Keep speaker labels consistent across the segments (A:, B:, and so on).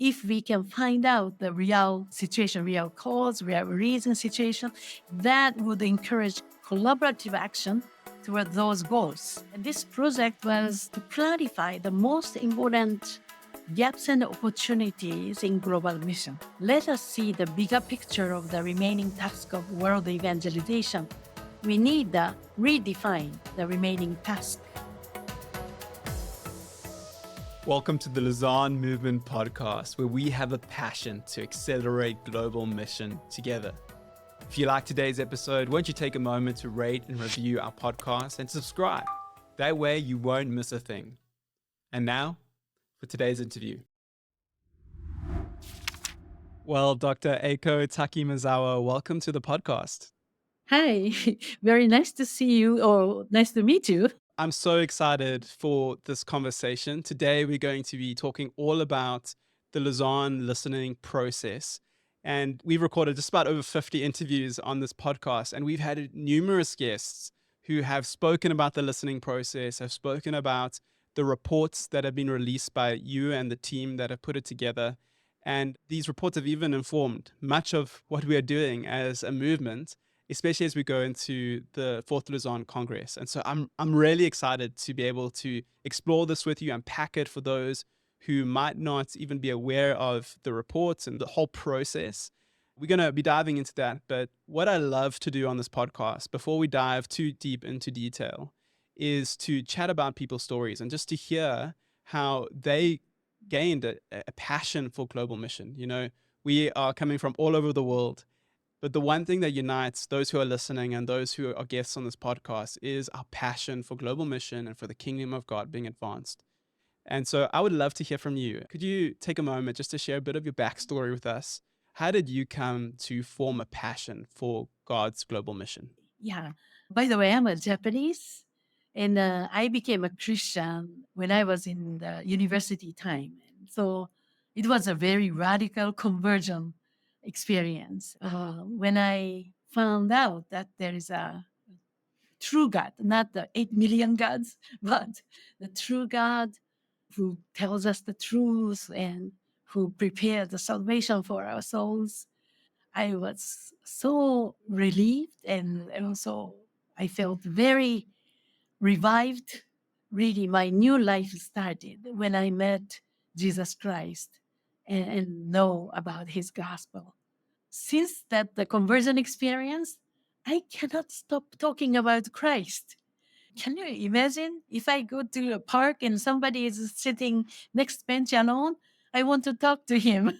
A: If we can find out the real situation, real cause, real reason situation, that would encourage collaborative action toward those goals. And this project was to clarify the most important gaps and opportunities in global mission. Let us see the bigger picture of the remaining task of world evangelization. We need to redefine the remaining task.
B: Welcome to the Lausanne Movement Podcast, where we have a passion to accelerate global mission together. If you like today's episode, won't you take a moment to rate and review our podcast and subscribe? That way you won't miss a thing. And now, for today's interview. Well, Dr. Eiko Takimazawa, welcome to the podcast.
A: Hi, very nice to see you, or nice to meet you.
B: I'm so excited for this conversation. Today, we're going to be talking all about the Lausanne listening process. And we've recorded just about over 50 interviews on this podcast. And we've had numerous guests who have spoken about the listening process, have spoken about the reports that have been released by you and the team that have put it together. And these reports have even informed much of what we are doing as a movement, especially as we go into the Fourth Lausanne Congress. And so I'm really excited to be able to explore this with you, unpack it for those who might not even be aware of the reports and the whole process. We're going to be diving into that. But what I love to do on this podcast, before we dive too deep into detail, is to chat about people's stories and just to hear how they gained a passion for global mission. You know, we are coming from all over the world. But the one thing that unites those who are listening and those who are guests on this podcast is our passion for global mission and for the kingdom of God being advanced. And so I would love to hear from you. Could you take a moment just to share a bit of your backstory with us? How did you come to form a passion for God's global mission?
A: Yeah. By the way, I'm a Japanese, and I became a Christian when I was in the university time. So it was a very radical conversion experience. When I found out that there is a true God, not the 8 million gods, but the true God who tells us the truth and who prepared the salvation for our souls. I was so relieved, and also I felt very revived. Really, my new life started when I met Jesus Christ and know about his gospel. Since that the conversion experience, I cannot stop talking about Christ. Can you imagine if I go to a park and somebody is sitting next bench alone? I want to talk to him.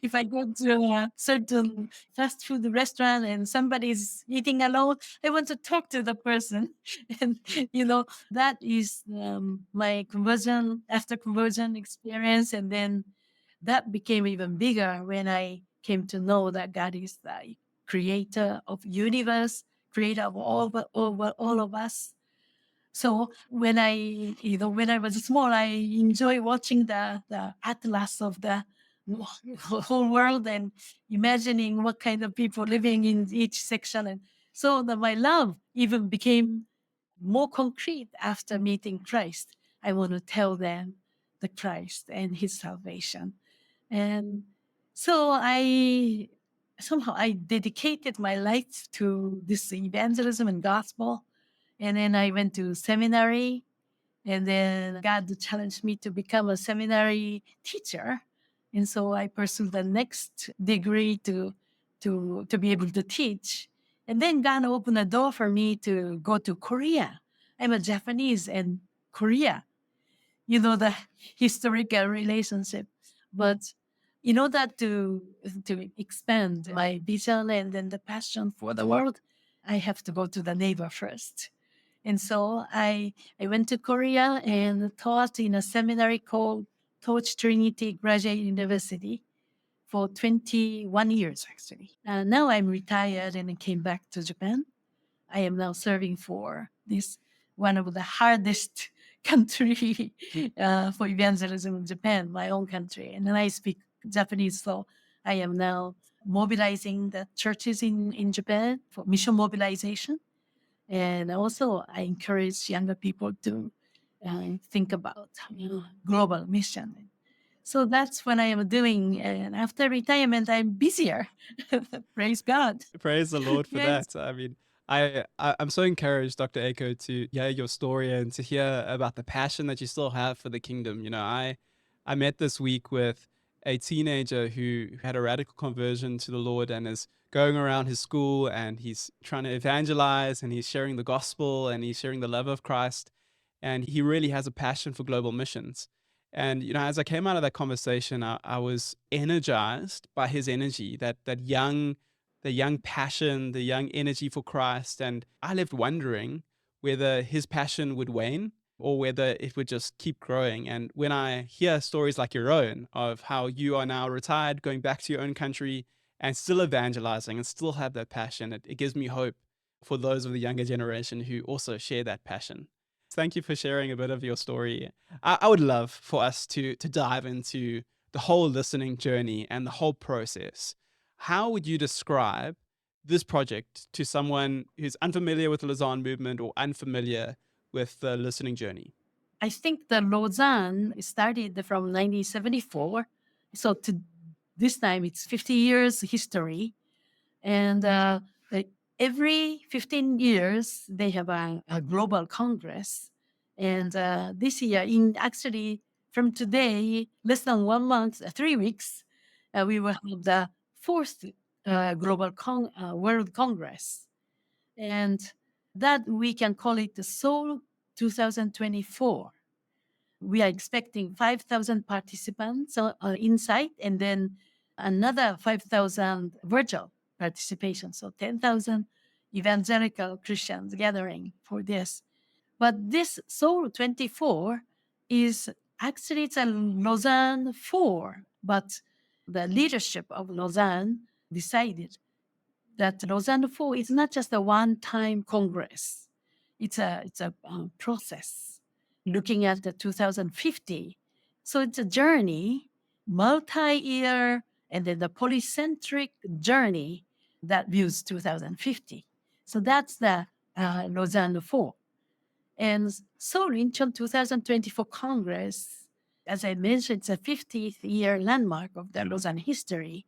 A: If I go to a certain fast food restaurant and somebody is eating alone, I want to talk to the person. And, that is my conversion, after conversion experience. And then that became even bigger when I came to know that God is the creator of universe, creator of all of us. So when I was small, I enjoy watching the atlas of the whole world and imagining what kind of people living in each section. And so my love even became more concrete after meeting Christ. I want to tell them the Christ and his salvation. And so I dedicated my life to this evangelism and gospel. And then I went to seminary, and then God challenged me to become a seminary teacher. And so I pursued the next degree to be able to teach. And then God opened a door for me to go to Korea. I'm a Japanese, and Korea, the historical relationship. But in order to expand my vision and then the passion for the world, I have to go to the neighbor first. And so I went to Korea and taught in a seminary called Torch Trinity Graduate University for 21 years, actually. Now I'm retired and I came back to Japan. I am now serving for this one of the hardest country for evangelism in Japan, my own country. And then I speak Japanese, so I am now mobilizing the churches in Japan for mission mobilization. And also, I encourage younger people to think about global mission. So that's what I am doing. And after retirement, I'm busier. Praise God.
B: Praise the Lord for
A: Yes.
B: that. I mean, I'm so encouraged, Dr. Aiko, to hear your story and to hear about the passion that you still have for the kingdom. You know, I met this week with a teenager who had a radical conversion to the Lord and is going around his school and he's trying to evangelize and he's sharing the gospel and he's sharing the love of Christ. And he really has a passion for global missions. And you know, as I came out of that conversation, I was energized by his energy, the young passion, the young energy for Christ. And I left wondering whether his passion would wane or whether it would just keep growing. And when I hear stories like your own of how you are now retired, going back to your own country and still evangelizing and still have that passion, it gives me hope for those of the younger generation who also share that passion. Thank you for sharing a bit of your story. I would love for us to dive into the whole listening journey and the whole process. How would you describe this project to someone who's unfamiliar with the Lausanne movement or unfamiliar with the listening journey?
A: I think the Lausanne started from 1974. So to this time, it's 50 years history. And like every 15 years, they have a global congress. And this year, in actually from today, less than 1 month, 3 weeks, we will have the fourth World Congress. And that we can call it the Seoul 2024. We are expecting 5,000 participants inside and then another 5,000 virtual participation. So 10,000 evangelical Christians gathering for this. But this Seoul 24 is actually it's a Lausanne 4, but the leadership of Lausanne decided that Lausanne 4 is not just a one-time congress. It's a process looking at the 2050. So it's a journey, multi-year, and then the polycentric journey that views 2050. So that's the Lausanne 4. And so Incheon 2024 Congress, as I mentioned, it's a 50th year landmark of the Lausanne history.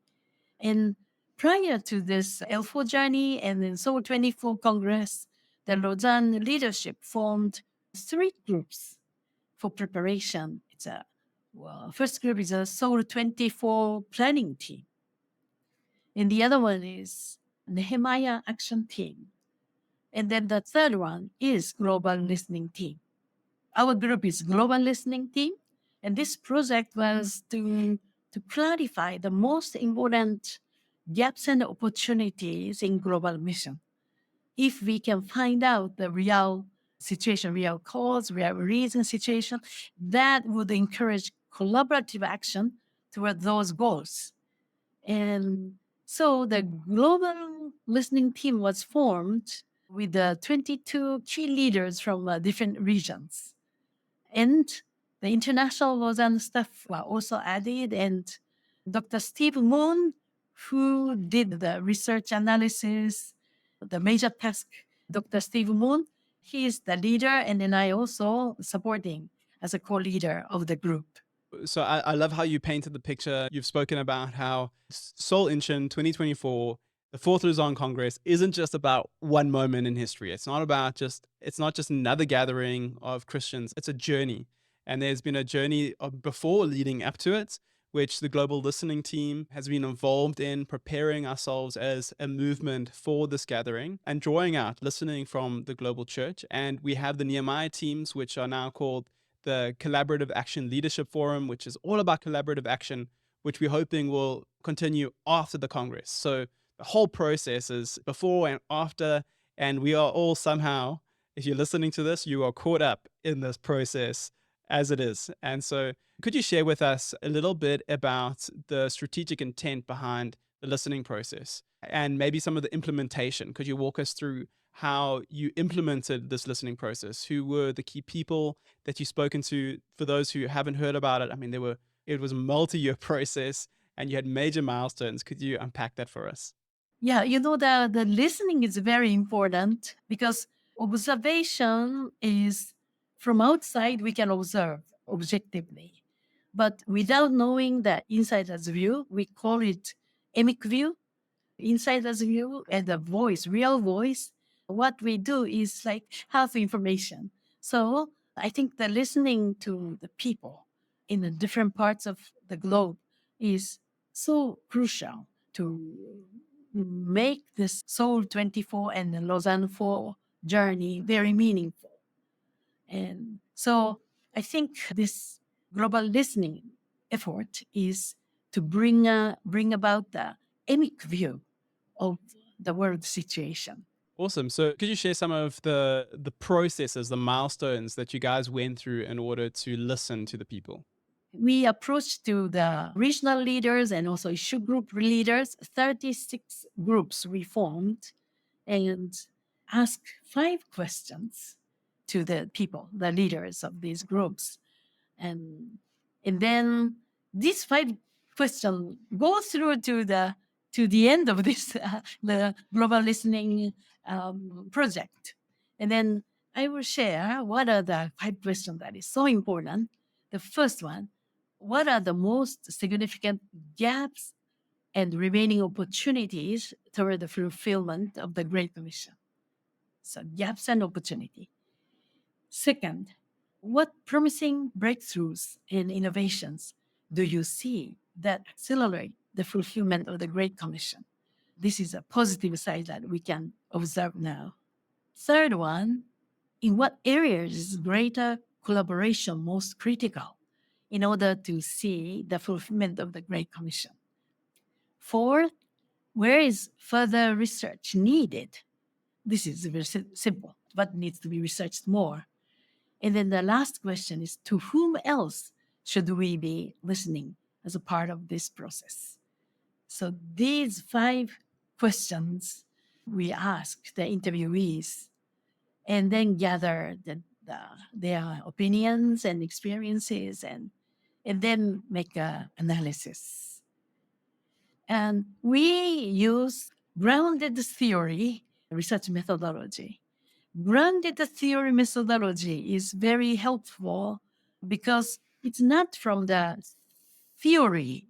A: And prior to this L4 journey and then Seoul 24 Congress, the Lausanne leadership formed three groups for preparation. First group is a Seoul 24 planning team. And the other one is Nehemiah action team. And then the third one is global listening team. Our group is global listening team. And this project was to clarify the most important gaps and opportunities in global mission. If we can find out the real situation, real cause, real reason situation, that would encourage collaborative action toward those goals. And so the global listening team was formed with 22 key leaders from different regions. And the international Lausanne staff were also added, and Dr. Steve Moon, who did the research analysis, the major task, Dr. Steve Moon, he is the leader, and then I also supporting as a co-leader of the group.
B: So I love how you painted the picture. You've spoken about how Seoul Incheon 2024, the Fourth Lausanne Congress, isn't just about one moment in history. It's not just another gathering of Christians. It's a journey, and there's been a journey before leading up to it, which the Global Listening Team has been involved in preparing ourselves as a movement for this gathering and drawing out listening from the global church. And we have the Nehemiah teams, which are now called the Collaborative Action Leadership Forum, which is all about collaborative action, which we're hoping will continue after the Congress. So the whole process is before and after, and we are all somehow, if you're listening to this, you are caught up in this process as it is. And so could you share with us a little bit about the strategic intent behind the listening process and maybe some of the implementation? Could you walk us through how you implemented this listening process? Who were the key people that you've spoken to? For those who haven't heard about it, I mean, it was a multi-year process and you had major milestones. Could you unpack that for us?
A: Yeah, the listening is very important because observation is from outside we can observe objectively. But without knowing the insider's view, we call it emic view, insider's view, and the voice, real voice. What we do is like half information. So I think the listening to the people in the different parts of the globe is so crucial to make this Seoul 24 and the Lausanne 4 journey very meaningful. And so I think this global listening effort is to bring about the emic view of the world situation.
B: Awesome. So could you share some of the processes, the milestones that you guys went through in order to listen to the people?
A: We approached to the regional leaders and also issue group leaders, 36 groups we formed, and asked 5 questions to the people, the leaders of these groups. And then these 5 questions go through to the end of this the global listening project. And then I will share what are the 5 questions that is so important. The first one, what are the most significant gaps and remaining opportunities toward the fulfillment of the Great Commission? So gaps and opportunity. Second, what promising breakthroughs and innovations do you see that accelerate the fulfillment of the Great Commission? This is a positive side that we can observe now. Third one, in what areas is greater collaboration most critical in order to see the fulfillment of the Great Commission? Fourth, where is further research needed? This is very simple. What needs to be researched more? And then the last question is, to whom else should we be listening as a part of this process? So these 5 questions we ask the interviewees and then gather their opinions and experiences and then make an analysis. And we use grounded theory research methodology. Grounded theory methodology is very helpful because it's not from the theory,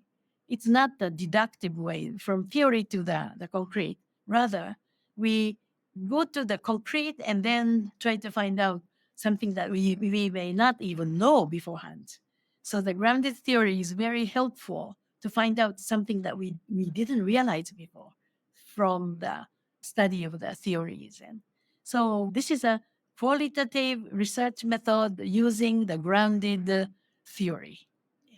A: it's not the deductive way from theory to the concrete. Rather, we go to the concrete and then try to find out something that we may not even know beforehand. So the grounded theory is very helpful to find out something that we didn't realize before from the study of the theories. And so this is a qualitative research method using the grounded theory.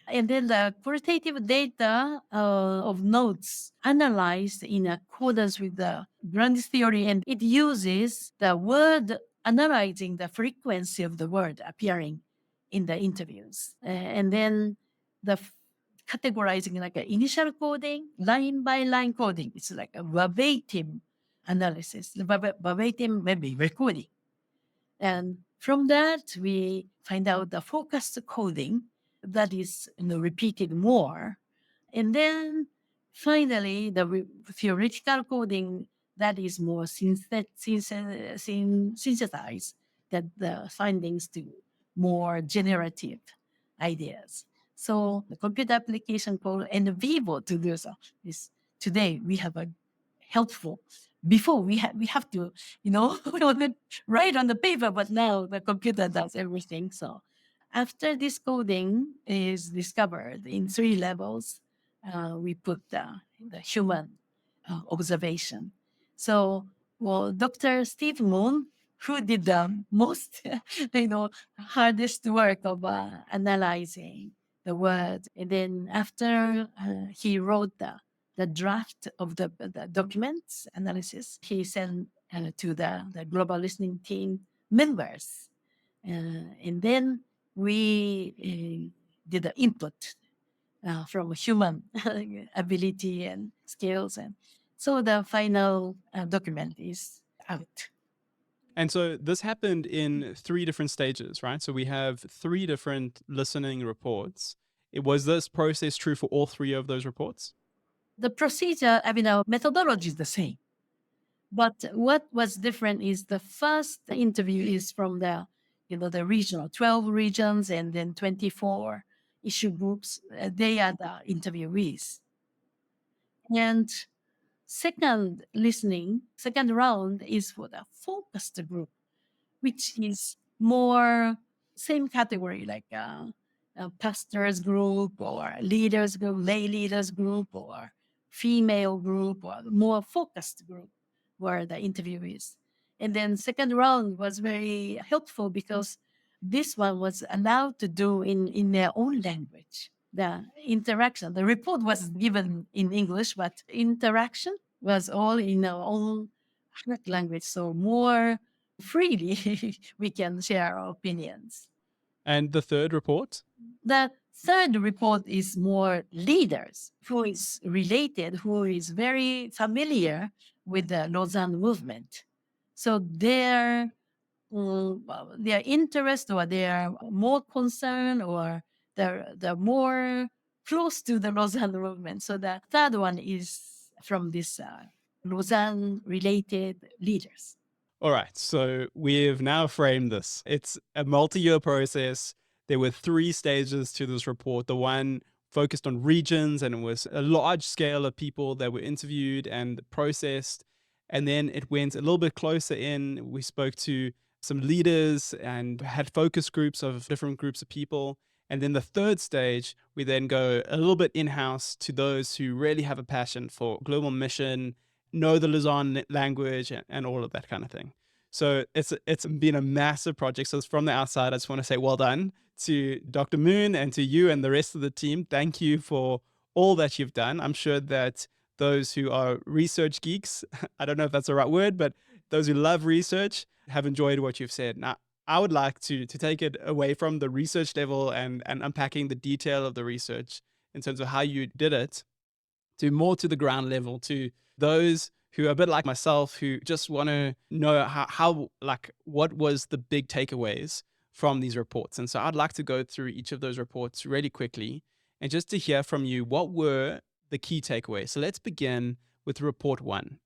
A: And then the qualitative data of notes analyzed in accordance with the grounded theory, and it uses the word analyzing the frequency of the word appearing in the interviews. And then the categorizing like an initial coding, line by line coding. It's like a verbatim analysis, verbatim maybe recording. And from that, we find out the focused coding that is repeated more. And then finally, the theoretical coding that is more synthesized, that the findings to more generative ideas. So the computer application called NVivo to do so is today we have a helpful. Before we have to, write on the paper, but now the computer does everything. So after this coding is discovered in 3 levels, we put the human observation. So, well, Dr. Steve Moon, who did the most, hardest work of analyzing the word, and then after he wrote the draft of the documents analysis, he sent to the global listening team members, and then we did the input from human ability and skills, and so the final document is out.
B: And so this happened in 3 different stages, right? So we have 3 different listening reports. Was this process true for all 3 of those reports?
A: The procedure, our methodology is the same. But what was different is the first interview is from the regional 12 regions and then 24 issue groups, they are the interviewees. And second round is for the focused group, which is more same category like a pastors group or leaders group, lay leaders group or female group or more focused group where the interview is. And then second round was very helpful because this one was allowed to do in their own language. The interaction, the report was given in English, but interaction was all in our own heart language. So more freely we can share our opinions.
B: And the third report?
A: The third report is more leaders who is related, who is very familiar with the Lausanne movement. So their interest or their more concern or they're more close to the Lausanne movement. So the third one is from this Lausanne related leaders.
B: All right, so we've now framed this. It's a multi-year process. There were 3 stages to this report. The one focused on regions, and it was a large scale of people that were interviewed and processed. And then it went a little bit closer in. We spoke to some leaders and had focus groups of different groups of people. And then the third stage, we then go a little bit in-house to those who really have a passion for global mission, know the Lausanne language, and all of that kind of thing. So it's been a massive project. So from the outside, I just want to say well done to Dr. Moon and to you and the rest of the team. Thank you for all that you've done. I'm sure that those who are research geeks, I don't know if that's the right word, but those who love research have enjoyed what you've said. Now, I would like to take it away from the research level and unpacking the detail of the research in terms of how you did it to more to the ground level, to those who are a bit like myself, who just want to know how like what was the big takeaways from these reports. And so I'd like to go through each of those reports really quickly and just to hear from you, what were the key takeaways? So let's begin with report one.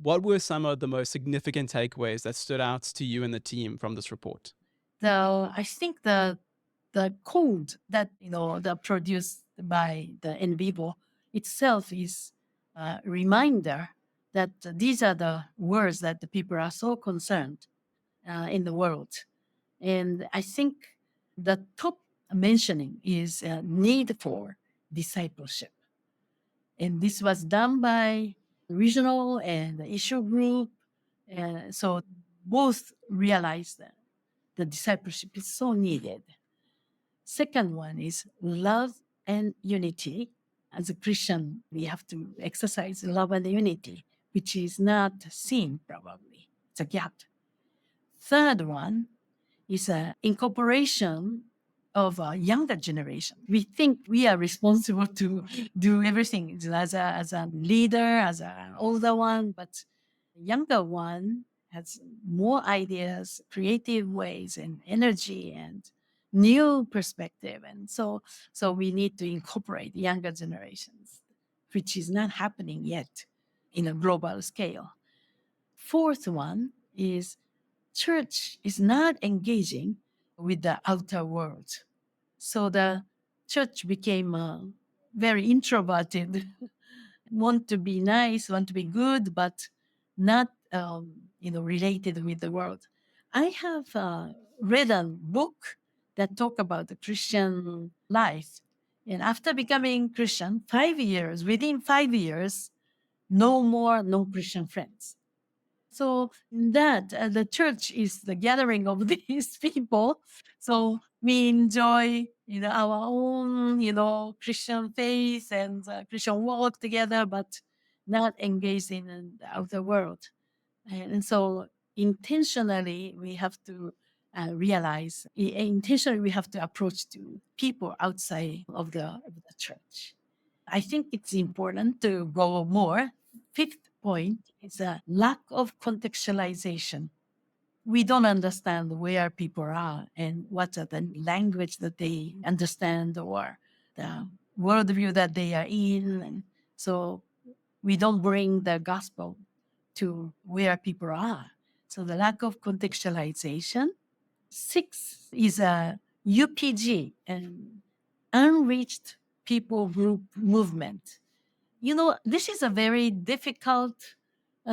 B: What were some of the most significant takeaways that stood out to you and the team from this report?
A: I think the code that that produced by the NVivo itself is a reminder that these are the words that the people are so concerned in the world. And I think the top mentioning is a need for discipleship. And this was done by regional and the issue group. And so both realized that the discipleship is so needed. Second one is love and unity. As a Christian, we have to exercise love and unity, which is not seen probably. It's a gap. Third one is an incorporation of a younger generation. We think we are responsible to do everything as a leader, as an older one, but the younger one has more ideas, creative ways, and energy and new perspective. And so we need to incorporate younger generations, which is not happening yet in a global scale. Fourth one is church is not engaging with the outer world. So the church became very introverted, want to be nice, want to be good, but not related with the world. I have read a book that talk about the Christian life, and after becoming Christian, within 5 years, no Christian friends. So in that the church is the gathering of these people. So we enjoy, our own, Christian faith and Christian walk together, but not engaged in the outer world. And so intentionally, we have to intentionally we have to approach to people outside of the church. I think it's important to go more. Fifth point is a lack of contextualization. We don't understand where people are and what are the language that they understand or the worldview that they are in. And so we don't bring the gospel to where people are. So the lack of contextualization. Six is a UPG, and unreached people group movement. This is a very difficult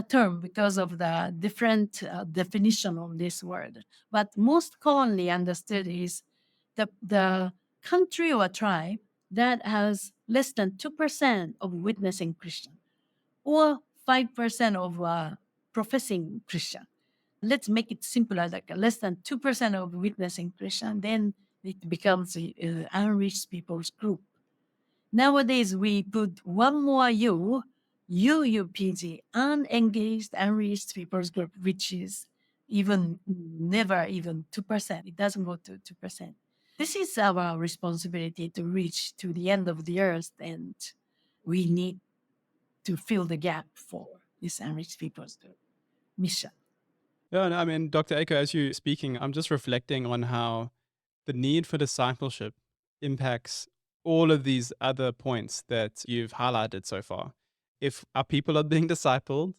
A: term because of the different definition of this word. But most commonly understood is the country or tribe that has less than 2% of witnessing Christian or 5% of professing Christian. Let's make it simpler, like less than 2% of witnessing Christian, then it becomes unreached people's group. Nowadays, we put one more UUPG, unengaged, unreached people's group, which is even never even 2%. It doesn't go to 2%. This is our responsibility to reach to the end of the earth, and we need to fill the gap for this unreached people's group mission.
B: Yeah, no, I mean, Dr. Aiko, as you're speaking, I'm just reflecting on how the need for discipleship impacts all of these other points that you've highlighted so far. If our people are being discipled,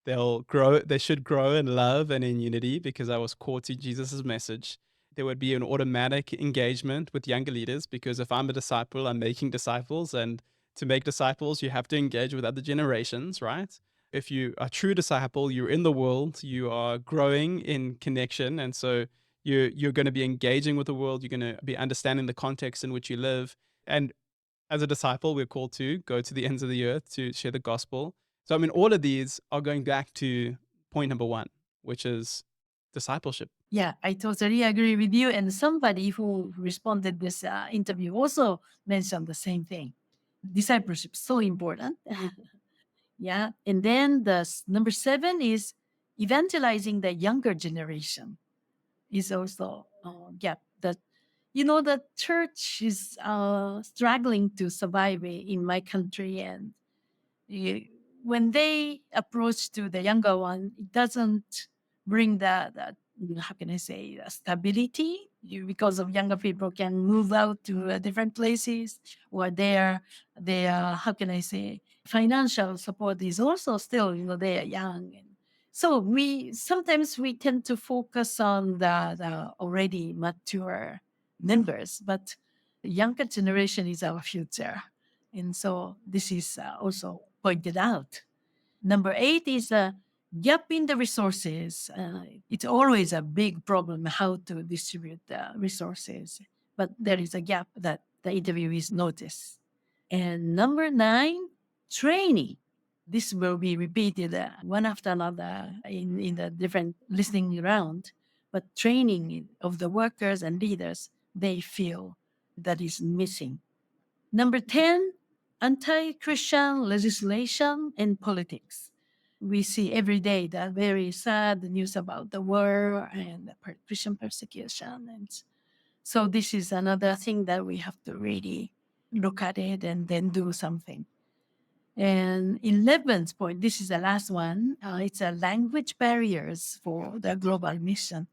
B: they should grow in love and in unity because I was core to Jesus' message. There would be an automatic engagement with younger leaders because if I'm a disciple, I'm making disciples. And to make disciples, you have to engage with other generations, right? If you are a true disciple, you're in the world, you are growing in connection. And so you're going to be engaging with the world. You're going to be understanding the context in which you live. And as a disciple, we're called to go to the ends of the earth to share the gospel. So, I mean, all of these are going back to point number one, which is discipleship.
A: Yeah, I totally agree with you. And somebody who responded this interview also mentioned the same thing. Discipleship so important. Yeah, and then number 7 is evangelizing the younger generation. Is also gap that the church is struggling to survive in my country, and eh, when they approach to the younger one, it doesn't bring how can I say stability. Because of younger people can move out to different places, or their how can I say financial support is also still they are young. And so we tend to focus on the already mature members, but the younger generation is our future. And so this is also pointed out. Number 8 is a gap in the resources. It's always a big problem how to distribute the resources, but there is a gap that the interviewees notice. And number 9, training. This will be repeated one after another in the different listening round, but training of the workers and leaders, they feel that is missing. Number 10, anti-Christian legislation and politics. We see every day the very sad news about the war and the Christian persecution. And so this is another thing that we have to really look at it and then do something. And 11th point, this is the last one. It's a language barriers for the global mission.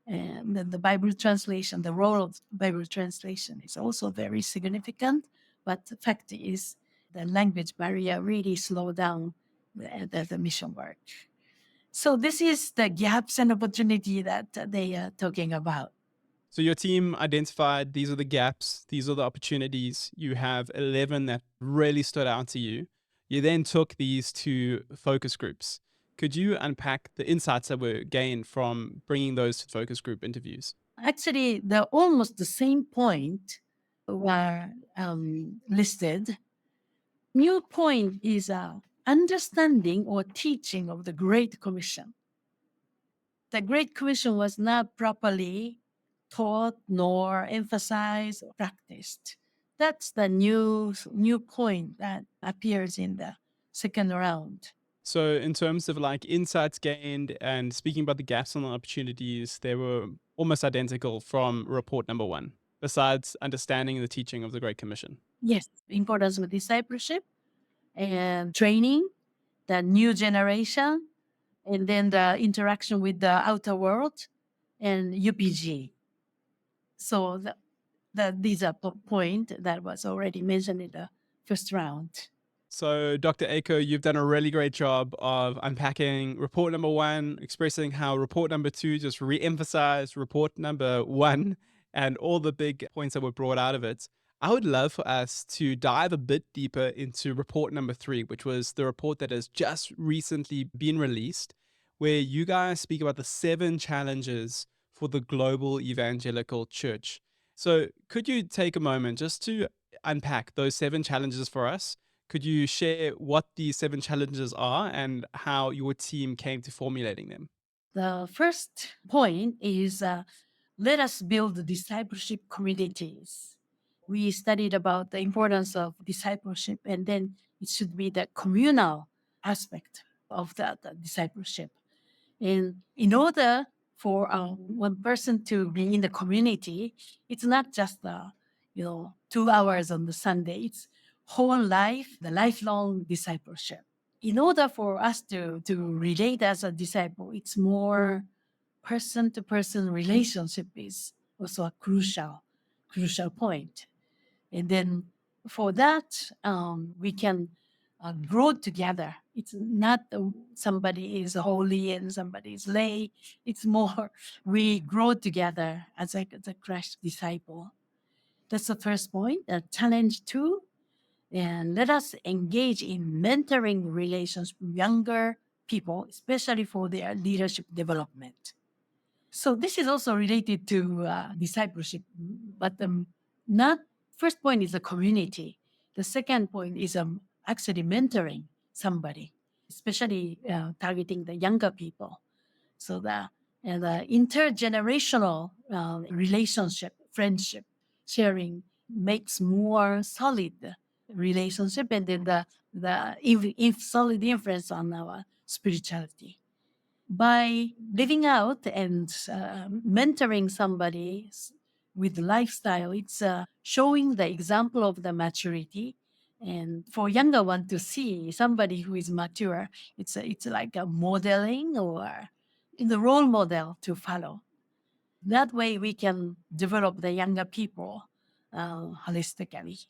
A: And then the Bible translation, the role of Bible translation is also very significant. But the fact is, the language barrier really slow down the mission work. So this is the gaps and opportunity that they are talking about.
B: So your team identified these are the gaps, these are the opportunities. You have 11 that really stood out to you. You then took these to focus groups. Could you unpack the insights that were gained from bringing those to focus group interviews?
A: Actually, they're almost the same point were listed. New point is understanding or teaching of the Great Commission. The Great Commission was not properly taught nor emphasized or practiced. That's the new point that appears in the second round.
B: So, in terms of like insights gained and speaking about the gaps and the opportunities, they were almost identical from report number one, besides understanding the teaching of the Great Commission.
A: Yes, importance of discipleship and training, the new generation, and then the interaction with the outer world and UPG. So these are point that was already mentioned in the first round.
B: So, Dr. Aiko, you've done a really great job of unpacking report number one, expressing how report number two just re emphasized report number one and all the big points that were brought out of it. I would love for us to dive a bit deeper into report number 3, which was the report that has just recently been released, where you guys speak about the 7 challenges for the global evangelical church. So, could you take a moment just to unpack those 7 challenges for us? Could you share what these 7 challenges are and how your team came to formulating them?
A: The first point is let us build discipleship communities. We studied about the importance of discipleship, and then it should be the communal aspect of the discipleship. And in order for one person to be in the community, it's not just 2 hours on the Sunday. It's whole life, the lifelong discipleship. In order for us to relate as a disciple, it's more person to person relationship is also a crucial point. And then for that, we can grow together. It's not somebody is holy and somebody is lay. It's more we grow together as a Christ disciple. That's the first point. Challenge 2, and let us engage in mentoring relations with younger people, especially for their leadership development. So this is also related to discipleship, but not first point is the community. The second point is actually mentoring somebody, especially targeting the younger people. So the intergenerational relationship, friendship, sharing makes more solid relationship, and then the solid influence on our spirituality by living out and mentoring somebody with lifestyle. It's showing the example of the maturity, and for younger one to see somebody who is mature, it's like a modeling or in the role model to follow. That way we can develop the younger people holistically.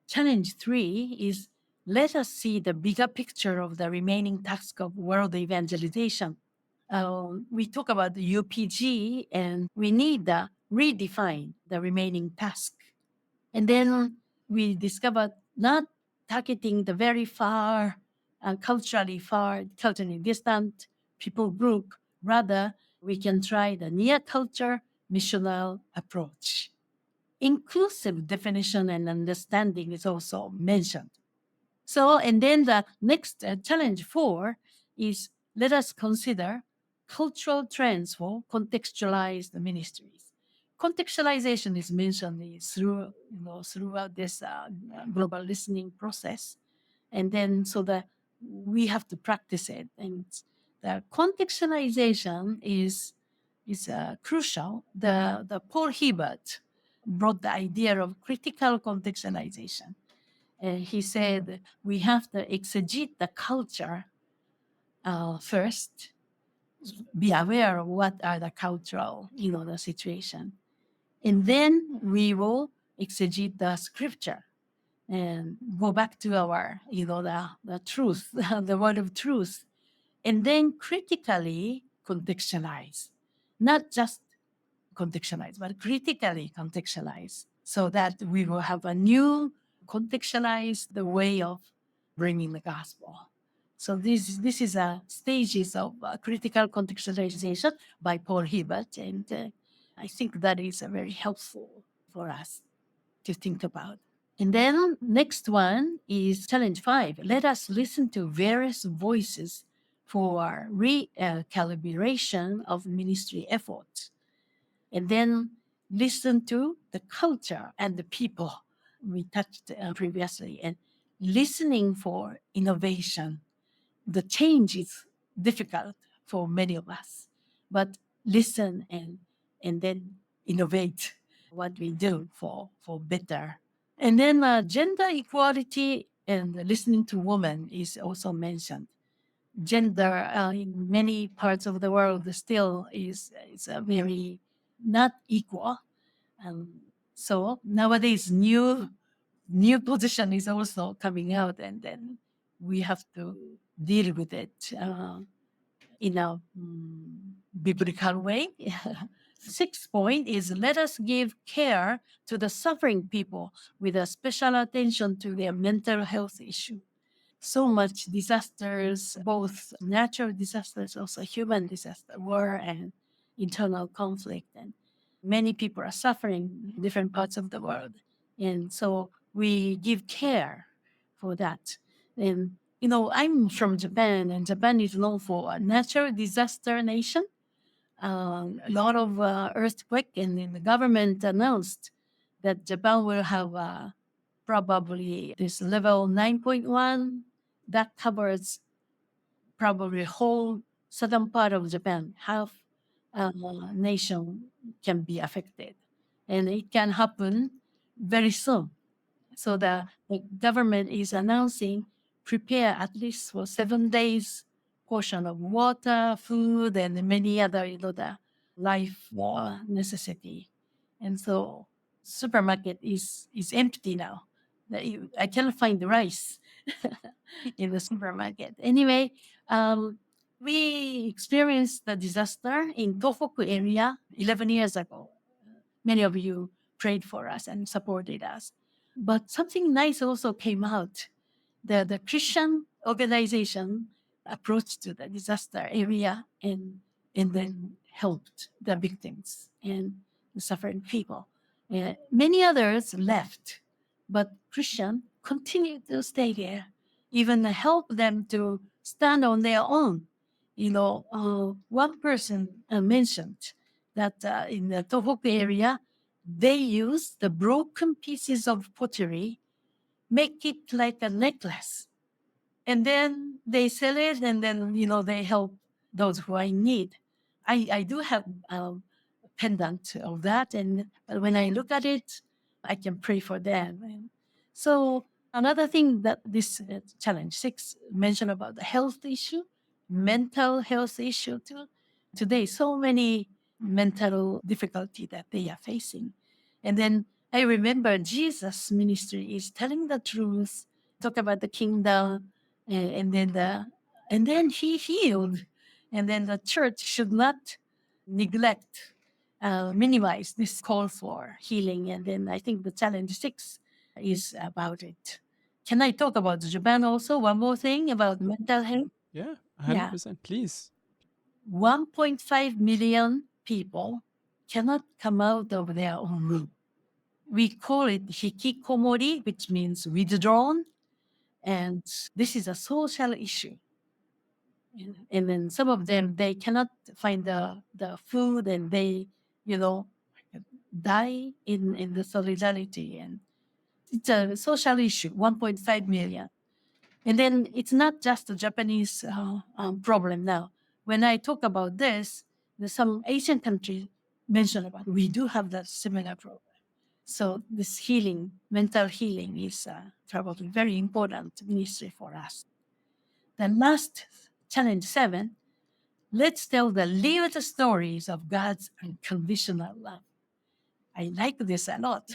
A: Challenge 3 is let us see the bigger picture of the remaining task of world evangelization. We talk about the UPG, and we need to redefine the remaining task. And then we discovered not targeting the very far, culturally distant people group. Rather, we can try the near culture missional approach. Inclusive definition and understanding is also mentioned. So, and then the next challenge 4 is let us consider cultural trends for contextualized ministries. Contextualization is mentioned throughout this global listening process, and then so that we have to practice it. And the contextualization is crucial. The Paul Hibbert brought the idea of critical contextualization. And he said we have to exegete the culture first, be aware of what are the cultural, the situation. And then we will exegete the scripture and go back to our, the truth, the word of truth, and then critically contextualize, not just contextualize, but critically contextualize, so that we will have a new contextualized the way of bringing the gospel. So this is a stages of critical contextualization by Paul Hibbert, and I think that is very helpful for us to think about. And then next one is challenge 5. Let us listen to various voices for recalibration of ministry efforts. And then listen to the culture and the people we touched previously, and listening for innovation. The change is difficult for many of us, but listen and then innovate what we do for better. And then gender equality and listening to women is also mentioned. Gender in many parts of the world still is a very not equal. So nowadays, new position is also coming out, and then we have to deal with it in a biblical way. Sixth point is let us give care to the suffering people with a special attention to their mental health issue. So much disasters, both natural disasters, also human disaster, war and internal conflict. And many people are suffering in different parts of the world. And so we give care for that. And, I'm from Japan, and Japan is known for a natural disaster nation. A lot of earthquake, and then the government announced that Japan will have probably this level 9.1 that covers probably whole southern part of Japan. Half nation can be affected, and it can happen very soon. So the government is announcing prepare at least for 7 days portion of water, food, and many other the life necessity. And so supermarket is empty now. I cannot find the rice in the supermarket. Anyway, we experienced the disaster in Tohoku area 11 years ago. Many of you prayed for us and supported us. But something nice also came out. The Christian organization approached to the disaster area and then helped the victims and the suffering people. Many others left, but Christian continued to stay there, even help them to stand on their own. One person mentioned that in the Tohoku area, they use the broken pieces of pottery, make it like a necklace, and then they sell it, and then they help those who are in need. I do have a pendant of that, and when I look at it, I can pray for them. And so another thing that this challenge 6 mentioned about the health issue, mental health issue too. Today, so many mental difficulty that they are facing, and then I remember Jesus' ministry is telling the truth, talk about the kingdom, and then he healed, and then the church should not neglect, minimize this call for healing. And then I think the challenge 6 is about it. Can I talk about Japan also? One more thing about mental health.
B: Yeah,
A: Yeah.
B: 100%. Please.
A: 1.5 million people cannot come out of their own room. We call it hikikomori, which means withdrawn. And this is a social issue. And then some of them, they cannot find the food, and they, die in the solidarity. And it's a social issue, 1.5 million. And then it's not just a Japanese problem now. When I talk about this, there's some Asian countries mention about we do have that similar problem. So this healing, mental healing is probably very important ministry for us. The last challenge 7, let's tell the lived stories of God's unconditional love. I like this a lot.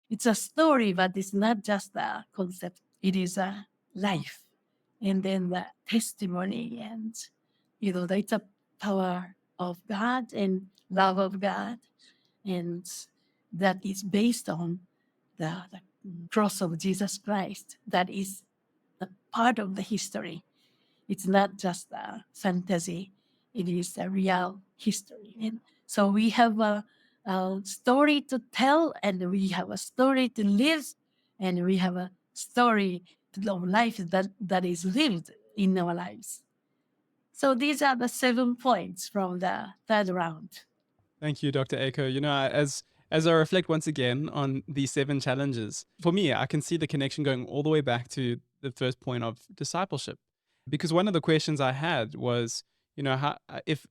A: It's a story, but it's not just a concept. It is a life. And then the testimony, and it's a power of God and love of God. And that is based on the cross of Jesus Christ. That is a part of the history. It's not just a fantasy. It is a real history. And so we have a story to tell, and we have a story to live, and we have a story of life that is lived in our lives. So these are the 7 points from the third round.
B: Thank you, Dr. Aiko. As I reflect once again on these 7 challenges, for me, I can see the connection going all the way back to the first point of discipleship. Because one of the questions I had was, how, if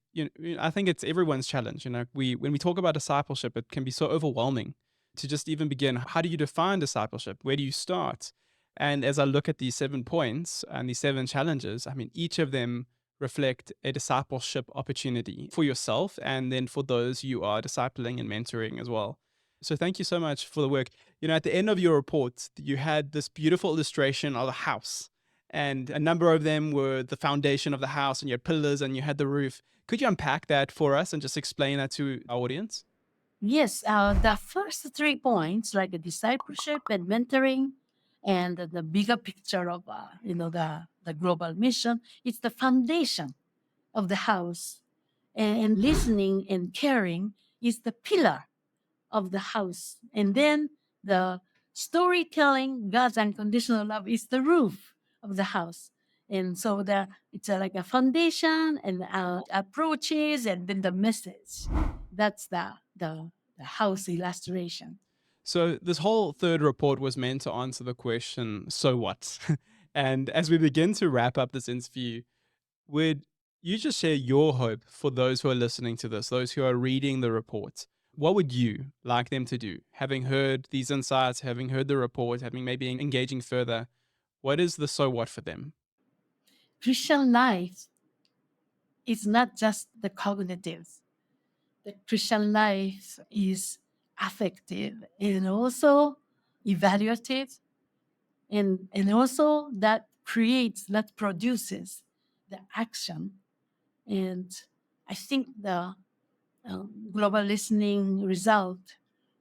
B: I think it's everyone's challenge. When we talk about discipleship, it can be so overwhelming to just even begin. How do you define discipleship? Where do you start? And as I look at these 7 points and these 7 challenges, I mean, each of them reflect a discipleship opportunity for yourself and then for those you are discipling and mentoring as well. So thank you so much for the work. At the end of your report, you had this beautiful illustration of a house, and a number of them were the foundation of the house, and you had pillars and you had the roof. Could you unpack that for us and just explain that to our audience?
A: Yes, the first 3 points, like the discipleship and mentoring, and the bigger picture of the global mission, it's the foundation of the house, and listening and caring is the pillar of the house, and then the storytelling, God's unconditional love, is the roof of the house. And so it's like a foundation and approaches, and then the message. That's the house illustration.
B: So this whole third report was meant to answer the question, so what? And as we begin to wrap up this interview, would you just share your hope for those who are listening to this, those who are reading the report? What would you like them to do? Having heard these insights, having heard the report, having maybe engaging further, what is the so what for them?
A: Christian life is not just the cognitive. The Christian life is affective and also evaluative, and also that produces the action. And I think the global listening result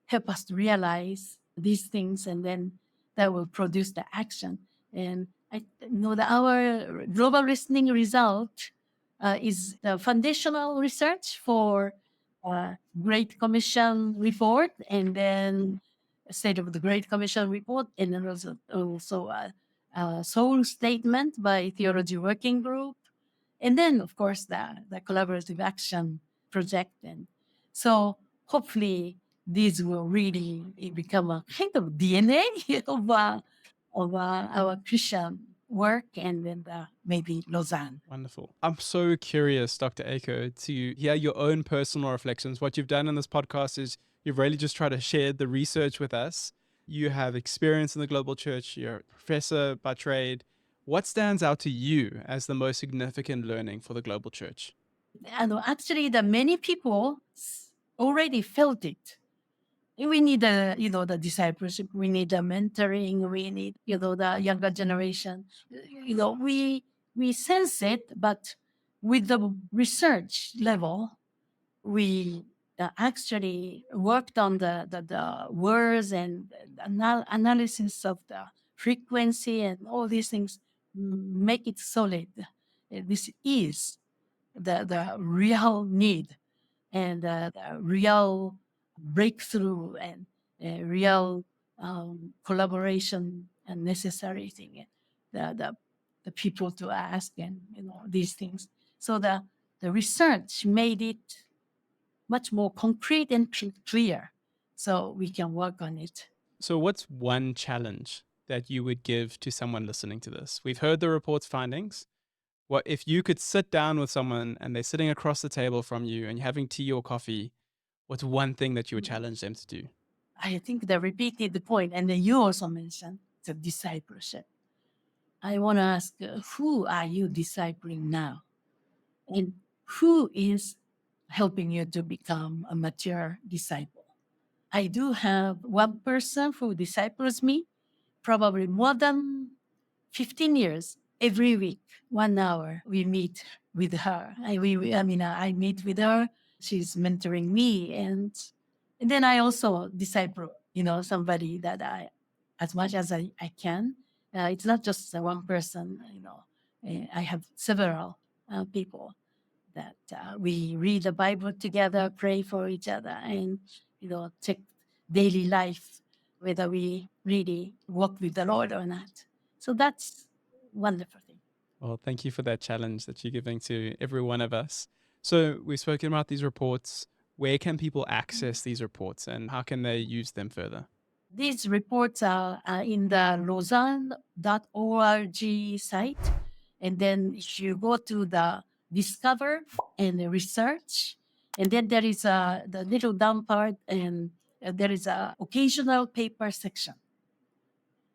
A: help us to realize these things, and then that will produce the action. And I know that our global listening result is the foundational research for Great Commission report, and then State of the Great Commission report, and then also a soul statement by Theology Working Group, and then of course the collaborative action project. And so hopefully these will really become a kind of DNA of our Christian work, and then maybe Lausanne.
B: Wonderful. I'm so curious, Dr. Aiko, to hear your own personal reflections. What you've done in this podcast is you've really just tried to share the research with us. You have experience in the global church, you're a professor by trade. What stands out to you as the most significant learning for the global church?
A: And actually, the many people already felt it. We need the discipleship. We need the mentoring. We need the younger generation. We sense it, but with the research level, we actually worked on the words and analysis of the frequency and all these things, make it solid. This is the real need, and the real breakthrough, and real collaboration and necessary thing. The people to ask, and these things. So the research made it much more concrete and clear, so we can work on it.
B: So, what's one challenge that you would give to someone listening to this? We've heard the report's findings. What if you could sit down with someone and they're sitting across the table from you and you're having tea or coffee? What's one thing that you would challenge them to do?
A: I think they repeated the point, and then you also mentioned the discipleship. I want to ask, who are you discipling now? And who is helping you to become a mature disciple? I do have one person who disciples me, probably more than 15 years. Every week, 1 hour, we meet with her. I meet with her. She's mentoring me, and then I also disciple, somebody that as much as I can. It's not just one person, I have several people that we read the Bible together, pray for each other, and check daily life whether we really walk with the Lord or not. So that's wonderful thing.
B: Well, thank you for that challenge that you're giving to every one of us. So, we've spoken about these reports. Where can people access these reports and how can they use them further?
A: These reports are in the Lausanne.org site. And then if you go to the Discover and the Research, and then there is the little down part, and there is a occasional paper section.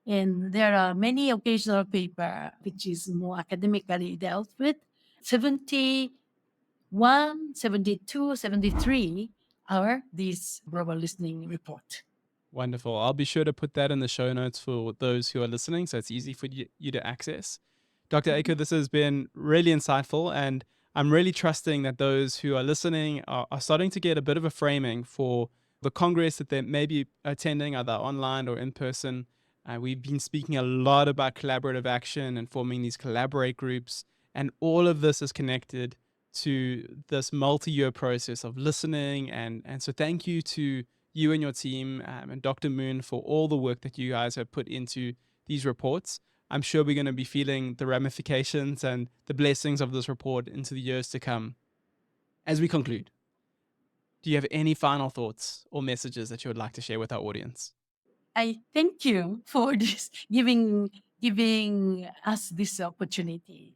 A: And there are many occasional paper which is more academically dealt with. 71, 72, 73 are this global listening report.
B: Wonderful. I'll be sure to put that in the show notes for those who are listening so it's easy for you to access. Dr. Aiko, this has been really insightful, and I'm really trusting that those who are listening are starting to get a bit of a framing for the Congress that they may be attending, either online or in person. We've been speaking a lot about collaborative action and forming these collaborate groups, and all of this is connected to this multi-year process of listening. And so thank you to you and your team, and Dr. Moon, for all the work that you guys have put into these reports. I'm sure we're going to be feeling the ramifications and the blessings of this report into the years to come. As we conclude, do you have any final thoughts or messages that you would like to share with our audience?
A: I thank you for this giving us this opportunity,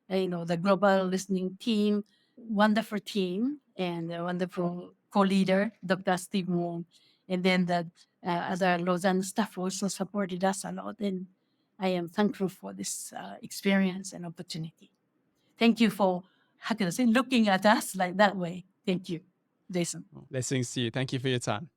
A: and the global listening team, wonderful team, and a wonderful co-leader, Dr. Steve Moon, and then the other Lausanne staff also supported us a lot, and I am thankful for this experience and opportunity. Thank you for, how can I say, looking at us like that way. Thank you, Jason.
B: Blessings to you. Thank you for your time.